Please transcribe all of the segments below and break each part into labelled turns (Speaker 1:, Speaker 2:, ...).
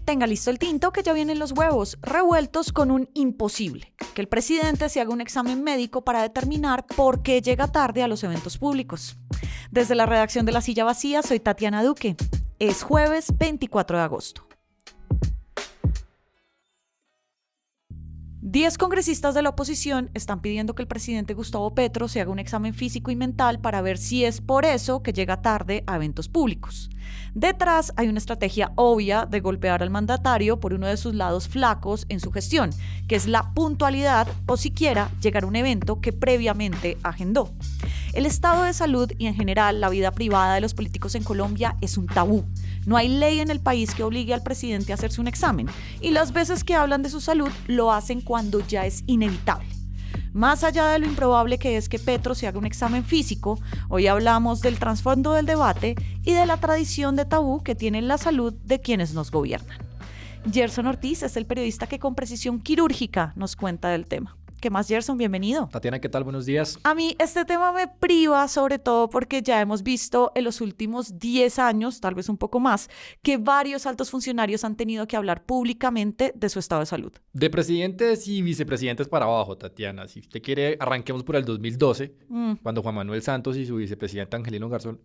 Speaker 1: tenga listo el tinto que ya vienen los huevos revueltos con un imposible, que el presidente se haga un examen médico para determinar por qué llega tarde a los eventos públicos. Desde la redacción de La Silla Vacía, soy Tatiana Duque. Es jueves 24 de agosto. 10 congresistas de la oposición están pidiendo que el presidente Gustavo Petro se haga un examen físico y mental para ver si es por eso que llega tarde a eventos públicos. Detrás hay una estrategia obvia de golpear al mandatario por uno de sus lados flacos en su gestión, que es la puntualidad o siquiera llegar a un evento que previamente agendó. El estado de salud y en general la vida privada de los políticos en Colombia es un tabú. No hay ley en el país que obligue al presidente a hacerse un examen y las veces que hablan de su salud lo hacen cuando ya es inevitable. Más allá de lo improbable que es que Petro se haga un examen físico, hoy hablamos del trasfondo del debate y de la tradición de tabú que tiene la salud de quienes nos gobiernan. Gerson Ortiz es el periodista que con precisión quirúrgica nos cuenta del tema. ¿Qué más, Gerson? Bienvenido.
Speaker 2: Tatiana, ¿qué tal? Buenos días.
Speaker 1: A mí este tema me priva, sobre todo porque ya hemos visto en los últimos 10 años, tal vez un poco más, que varios altos funcionarios han tenido que hablar públicamente de su estado de salud.
Speaker 2: De presidentes y vicepresidentes para abajo, Tatiana. Si usted quiere, arranquemos por el 2012, cuando Juan Manuel Santos y su vicepresidente Angelino Garzón,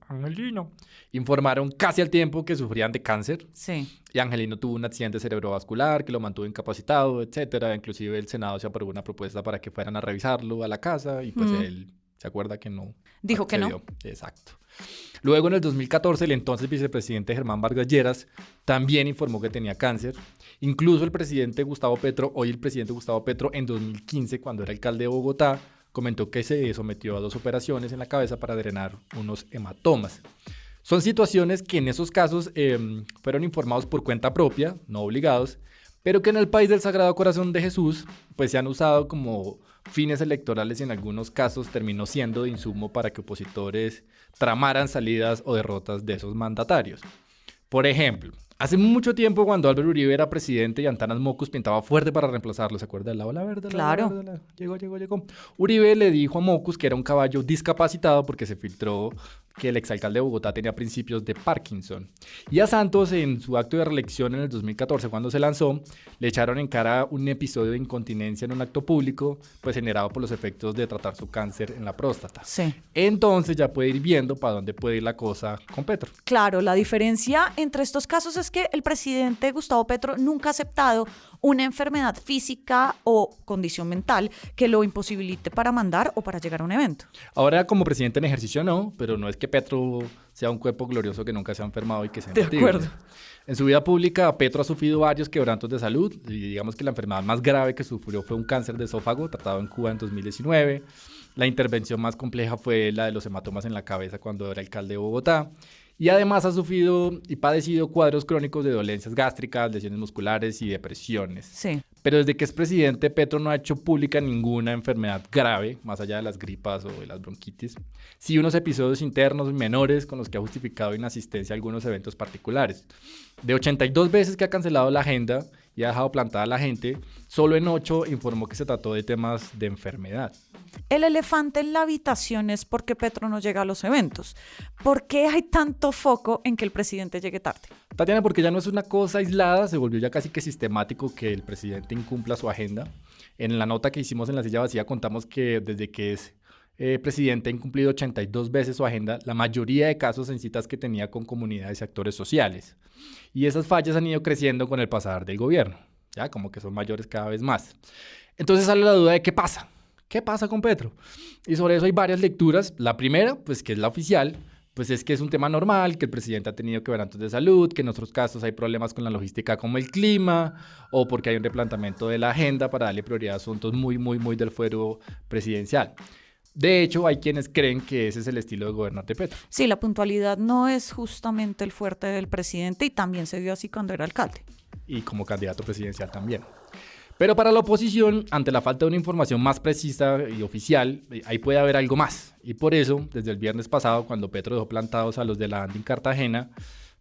Speaker 2: informaron casi al tiempo que sufrían de cáncer.
Speaker 1: Sí.
Speaker 2: Y Angelino tuvo un accidente cerebrovascular que lo mantuvo incapacitado, etcétera. Inclusive el Senado se aprobó una propuesta para que fueran a revisarlo a la casa y pues él se acuerda que no.
Speaker 1: Dijo
Speaker 2: accedió.
Speaker 1: que no.
Speaker 2: Exacto. Luego en el 2014 el entonces vicepresidente Germán Vargas Lleras también informó que tenía cáncer. Incluso el presidente Gustavo Petro, hoy el presidente Gustavo Petro en 2015 cuando era alcalde de Bogotá, comentó que se sometió a 2 operaciones en la cabeza para drenar unos hematomas. Son situaciones que en esos casos fueron informados por cuenta propia, no obligados, pero que en el país del Sagrado Corazón de Jesús pues se han usado como fines electorales y en algunos casos terminó siendo de insumo para que opositores tramaran salidas o derrotas de esos mandatarios. Por ejemplo, hace mucho tiempo cuando Álvaro Uribe era presidente y Antanas Mockus pintaba fuerte para reemplazarlo, ¿se acuerda de la ola verde?
Speaker 1: Claro.
Speaker 2: Llegó. Uribe le dijo a Mockus que era un caballo discapacitado porque se filtró que el exalcalde de Bogotá tenía principios de Parkinson. Y a Santos, en su acto de reelección en el 2014, cuando se lanzó, le echaron en cara un episodio de incontinencia en un acto público, pues generado por los efectos de tratar su cáncer en la próstata.
Speaker 1: Sí.
Speaker 2: Entonces ya puede ir viendo para dónde puede ir la cosa con Petro.
Speaker 1: Claro, la diferencia entre estos casos es que el presidente Gustavo Petro nunca ha aceptado una enfermedad física o condición mental que lo imposibilite para mandar o para llegar a un evento.
Speaker 2: Ahora, como presidente en ejercicio no, pero no es que Petro sea un cuerpo glorioso que nunca se ha enfermado y que sea
Speaker 1: De
Speaker 2: imbatible.
Speaker 1: acuerdo.
Speaker 2: En su vida pública, Petro ha sufrido varios quebrantos de salud y digamos que la enfermedad más grave que sufrió fue un cáncer de esófago tratado en Cuba en 2019. La intervención más compleja fue la de los hematomas en la cabeza cuando era alcalde de Bogotá. Y además ha sufrido y padecido cuadros crónicos de dolencias gástricas, lesiones musculares y depresiones.
Speaker 1: Sí.
Speaker 2: Pero desde que es presidente, Petro no ha hecho pública ninguna enfermedad grave, más allá de las gripas o de las bronquitis. Sí, unos episodios internos menores con los que ha justificado inasistencia a algunos eventos particulares. De 82 veces que ha cancelado la agenda y ha dejado plantada a la gente, solo en 8 informó que se trató de temas de enfermedad.
Speaker 1: El elefante en la habitación es por qué Petro no llega a los eventos. ¿Por qué hay tanto foco en que el presidente llegue tarde?
Speaker 2: Tatiana, porque ya no es una cosa aislada, se volvió ya casi que sistemático que el presidente incumpla su agenda. En la nota que hicimos en La Silla Vacía contamos que desde que es presidente ha incumplido 82 veces su agenda, la mayoría de casos en citas que tenía con comunidades y actores sociales. Y esas fallas han ido creciendo con el pasar del gobierno, ya como que son mayores cada vez más. Entonces sale la duda de qué pasa. ¿Qué pasa con Petro? Y sobre eso hay varias lecturas. La primera, pues que es la oficial, pues es que es un tema normal, que el presidente ha tenido quebrantos de salud, que en otros casos hay problemas con la logística como el clima, o porque hay un replanteamiento de la agenda para darle prioridad a asuntos muy del fuero presidencial. De hecho, hay quienes creen que ese es el estilo de gobernar de Petro.
Speaker 1: Sí, la puntualidad no es justamente el fuerte del presidente y también se dio así cuando era alcalde.
Speaker 2: Y como candidato presidencial también. Pero para la oposición, ante la falta de una información más precisa y oficial, ahí puede haber algo más. Y por eso, desde el viernes pasado, cuando Petro dejó plantados a los de la ANDI en Cartagena,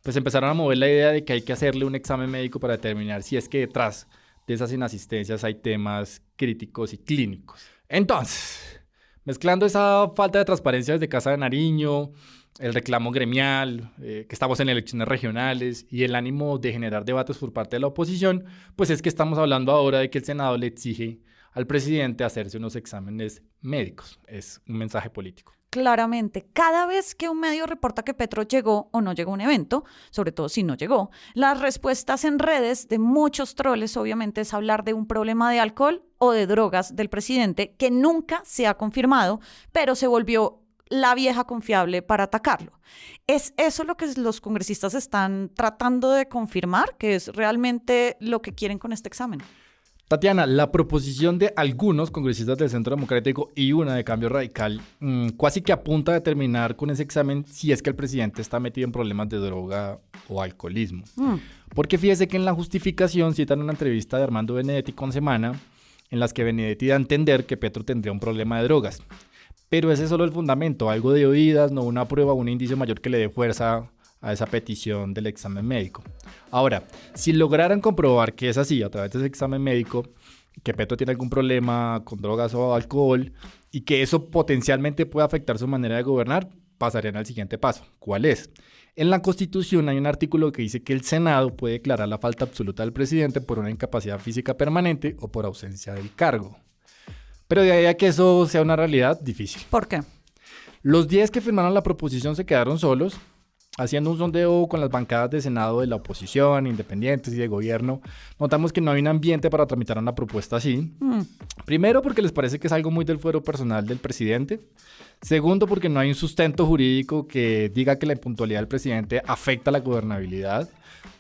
Speaker 2: pues empezaron a mover la idea de que hay que hacerle un examen médico para determinar si es que detrás de esas inasistencias hay temas críticos y clínicos. Entonces, mezclando esa falta de transparencia desde Casa de Nariño, el reclamo gremial, que estamos en elecciones regionales y el ánimo de generar debates por parte de la oposición, pues es que estamos hablando ahora de que el Senado le exige al presidente hacerse unos exámenes médicos. Es un mensaje político.
Speaker 1: Claramente, cada vez que un medio reporta que Petro llegó o no llegó a un evento, sobre todo si no llegó, las respuestas en redes de muchos troles obviamente es hablar de un problema de alcohol o de drogas del presidente que nunca se ha confirmado, pero se volvió la vieja confiable para atacarlo. ¿Es eso lo que los congresistas están tratando de confirmar, que es realmente lo que quieren con este examen?
Speaker 2: Tatiana, la proposición de algunos congresistas del Centro Democrático y una de Cambio Radical casi que apunta a determinar con ese examen si es que el presidente está metido en problemas de droga o alcoholismo. Porque fíjese que en la justificación citan una entrevista de Armando Benedetti con Semana, en las que Benedetti da a entender que Petro tendría un problema de drogas. Pero ese es solo el fundamento, algo de oídas, no una prueba o un indicio mayor que le dé fuerza a esa petición del examen médico. Ahora, si lograran comprobar que es así a través de ese examen médico, que Petro tiene algún problema con drogas o alcohol y que eso potencialmente puede afectar su manera de gobernar, pasarían al siguiente paso. ¿Cuál es? En la Constitución hay un artículo que dice que el Senado puede declarar la falta absoluta del presidente por una incapacidad física permanente o por ausencia del cargo. Pero de ahí a que eso sea una realidad, difícil.
Speaker 1: ¿Por qué?
Speaker 2: Los 10 que firmaron la proposición se quedaron solos. Haciendo un sondeo con las bancadas de Senado de la oposición, independientes y de gobierno, notamos que no hay un ambiente para tramitar una propuesta así. Primero, porque les parece que es algo muy del fuero personal del presidente. Segundo, porque no hay un sustento jurídico que diga que la impuntualidad del presidente afecta la gobernabilidad.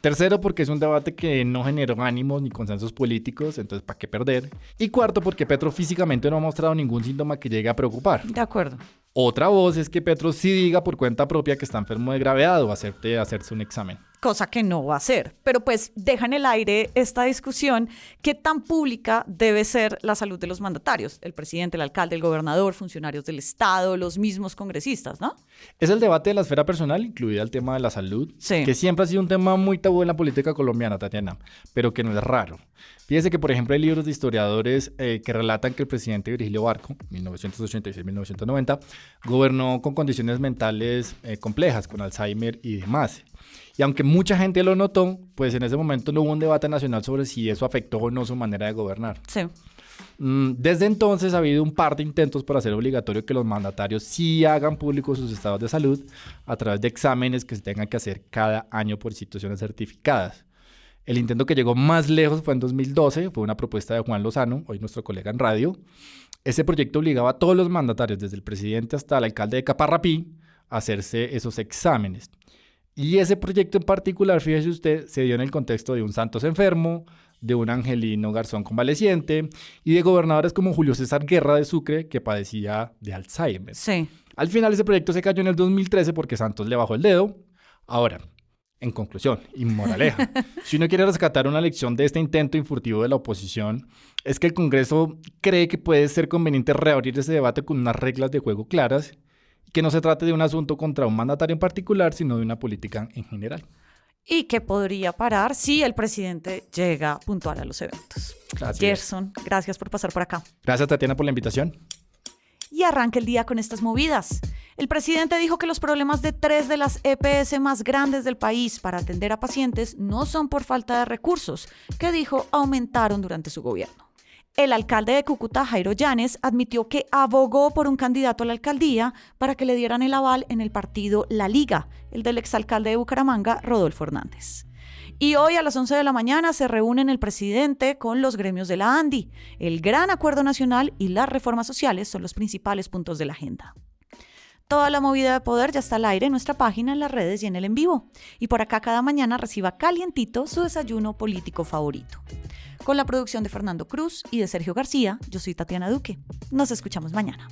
Speaker 2: Tercero, porque es un debate que no generó ánimos ni consensos políticos, entonces ¿para qué perder? Y cuarto, porque Petro físicamente no ha mostrado ningún síntoma que llegue a preocupar.
Speaker 1: De acuerdo.
Speaker 2: Otra voz es que Petro sí diga por cuenta propia que está enfermo de gravedad o acepte hacerse un examen.
Speaker 1: Cosa que no va a hacer. Pero pues deja en el aire esta discusión, ¿qué tan pública debe ser la salud de los mandatarios? El presidente, el alcalde, el gobernador, funcionarios del Estado, los mismos congresistas, ¿no?
Speaker 2: Es el debate de la esfera personal, incluida el tema de la salud,
Speaker 1: sí,
Speaker 2: que siempre ha sido un tema muy tabú en la política colombiana, Tatiana, pero que no es raro. Fíjese que, por ejemplo, hay libros de historiadores que relatan que el presidente Virgilio Barco, 1986-1990, gobernó con condiciones mentales complejas, con Alzheimer y demás. Y aunque mucha gente lo notó, pues en ese momento no hubo un debate nacional sobre si eso afectó o no su manera de gobernar.
Speaker 1: Sí.
Speaker 2: Desde entonces ha habido un par de intentos por hacer obligatorio que los mandatarios sí hagan públicos sus estados de salud a través de exámenes que se tengan que hacer cada año por instituciones certificadas. El intento que llegó más lejos fue en 2012, fue una propuesta de Juan Lozano, hoy nuestro colega en radio. Ese proyecto obligaba a todos los mandatarios, desde el presidente hasta el alcalde de Caparrapí, a hacerse esos exámenes. Y ese proyecto en particular, fíjese usted, se dio en el contexto de un Santos enfermo, de un Angelino Garzón convaleciente y de gobernadores como Julio César Guerra de Sucre, que padecía de Alzheimer.
Speaker 1: Sí.
Speaker 2: Al final ese proyecto se cayó en el 2013 porque Santos le bajó el dedo. Ahora, en conclusión y moraleja, si uno quiere rescatar una lección de este intento infurtivo de la oposición, es que el Congreso cree que puede ser conveniente reabrir ese debate con unas reglas de juego claras, que no se trate de un asunto contra un mandatario en particular, sino de una política en general.
Speaker 1: Y que podría parar si el presidente llega puntual a los eventos. Gerson, gracias por pasar por acá.
Speaker 2: Gracias, Tatiana, por la invitación.
Speaker 1: Y arranca el día con estas movidas. El presidente dijo que los problemas de 3 de las EPS más grandes del país para atender a pacientes no son por falta de recursos, que dijo aumentaron durante su gobierno. El alcalde de Cúcuta, Jairo Yanes, admitió que abogó por un candidato a la alcaldía para que le dieran el aval en el partido La Liga, el del exalcalde de Bucaramanga, Rodolfo Hernández. Y hoy a las 11 de la mañana se reúnen el presidente con los gremios de la ANDI. El Gran Acuerdo Nacional y las reformas sociales son los principales puntos de la agenda. Toda la movida de poder ya está al aire en nuestra página, en las redes y en el en vivo. Y por acá cada mañana reciba calientito su desayuno político favorito. Con la producción de Fernando Cruz y de Sergio García, yo soy Tatiana Duque. Nos escuchamos mañana.